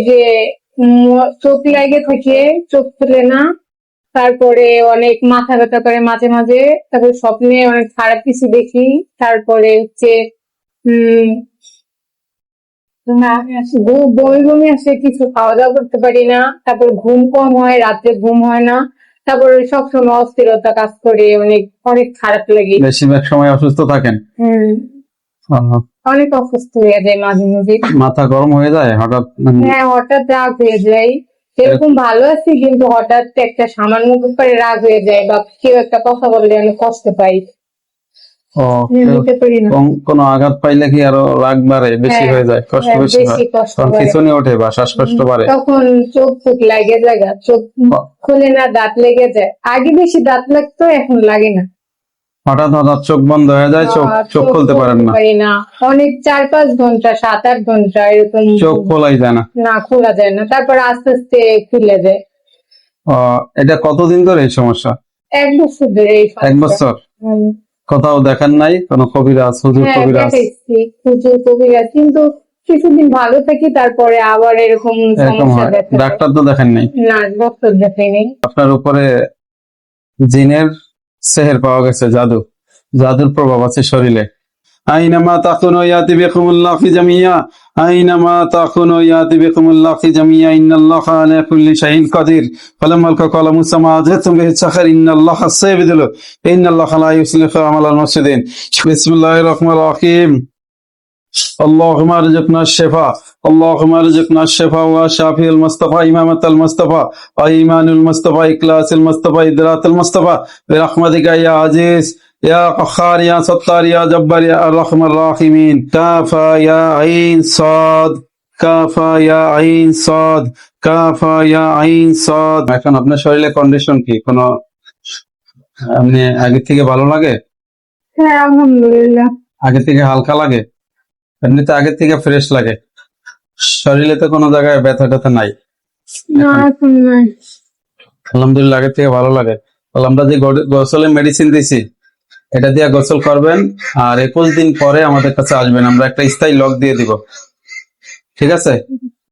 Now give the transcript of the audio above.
যে চোখ লেগে থাকে, চোখ খুলে না, তারপরে অনেক মাথা ব্যথা করে মাঝে মাঝে, তারপরে স্বপ্নে অনেক খারাপ কিছু দেখি, তারপরে হচ্ছে বমি বমি আসে, কিছু খাওয়া দাওয়া করতে পারি না, তারপর ঘুম কম হয়, রাত্রে ঘুম হয় না, তারপরে সবসময় অস্থিরতা কাজ করে, অনেক অনেক খারাপ লাগে। বেশিরভাগ সময় অসুস্থ থাকেন? অনেক অসুস্থ হয়ে যায় মাঝে মাঝে। মাথা গরম হয়ে যায় হঠাৎ? হ্যাঁ, হঠাৎ রাগ হয়ে যায়, এরকম ভালো আছি কিন্তু হঠাৎ একটা সামান্য ব্যাপারে রাগ হয়ে যায়, বা কেউ একটা কথা বললে আমি কষ্ট পাই। কোনো আঘাত পাইলে কি আরো রাগ বাড়ে, বেশি হয়ে যায়, কষ্ট বেশি হয়, তখন খিঁচুনি ওঠে বা শ্বাসকষ্ট বাড়ে, তখন চোখ ফুক লাগে যায়, চোখ খুলে না, দাঁত লেগে যায়। আগে বেশি দাঁত লাগতো, এখন লাগে না। হঠাৎ হঠাৎ চোখ বন্ধ হয়ে যায়, চোখ খুলতে পারেন না, অনেক 4-5 ঘন্টা 7-8 ঘন্টা এরকম চোখ খোলাই যায় না? না, খোলা যায় না, তারপর আস্তে আস্তে খুলে যায়। এটা কতদিন ধরে এই সমস্যা? 1 বছর ধরে। 1 বছর? কোথাও দেখান নাই কোনো কবিরাজ, হুজুর কবিরাজ? হুজুর কবিরাজ, কিন্তু কিছুদিন ভালো থাকি, তারপরে আবার এরকম সমস্যা দেখা যায়। ডাক্তার তো দেখেন নাই? না, ডাক্তার দেখাইনি। আপনার উপরে জিনের সেহের পাওয়া গেছে, জাদুর প্রভাব আছে শরীরে। আইনামা তাকুনু ইয়াতি বিকুমুল্লাহ ফি জামিয়া, আইনামা তাকুনু ইয়াতি বিকুমুল্লাহ ফি জামিয়া, ইন্নাল্লাহা আলা কুল্লি শাইইন কাদির। ফালাম্মা ক্বালা মুসা মা আযাতুম বিহি সাখার, ইন্নাল্লাহা সাইয়্যিদুল, ইন্নাল্লাহা লা ইউসলিহু আমালাল মুফসিদিন। বিসমিল্লাহির রহমানির রহিম। اللهم ارزقنا الشفاء، اللهم ارزقنا الشفاء وشافي المصطفى، إمامة المصطفى، وإيمان المصطفى، إخلاص المصطفى، إدراك المصطفى، برحمتك يا عزيز يا قهار يا ستار يا جبار يا أرحم الراحمين. كافا يا عين صاد، كافا يا عين صاد، كافا يا عين صاد। এখন আপনার শরীরের কন্ডিশন কি? কোনো আপনি আগে থেকে ভালো লাগে? হ্যাঁ, আলহামদুলিল্লাহ। আগে থেকে হালকা লাগে? এমনিতে আগের থেকে ফ্রেশ লাগে? শরীরে তো কোনো জায়গায় ব্যথা ট্যাথা নাই? আলহামদুলিল্লাহ, আগের থেকে ভালো লাগে। তাহলে আমরা যে গোসলের মেডিসিন দিছি, এটা দিয়ে গোসল করবেন, আর 21 দিন পরে আমাদের কাছে আসবেন, আমরা একটা স্থায়ী লক দিয়ে দিব, ঠিক আছে?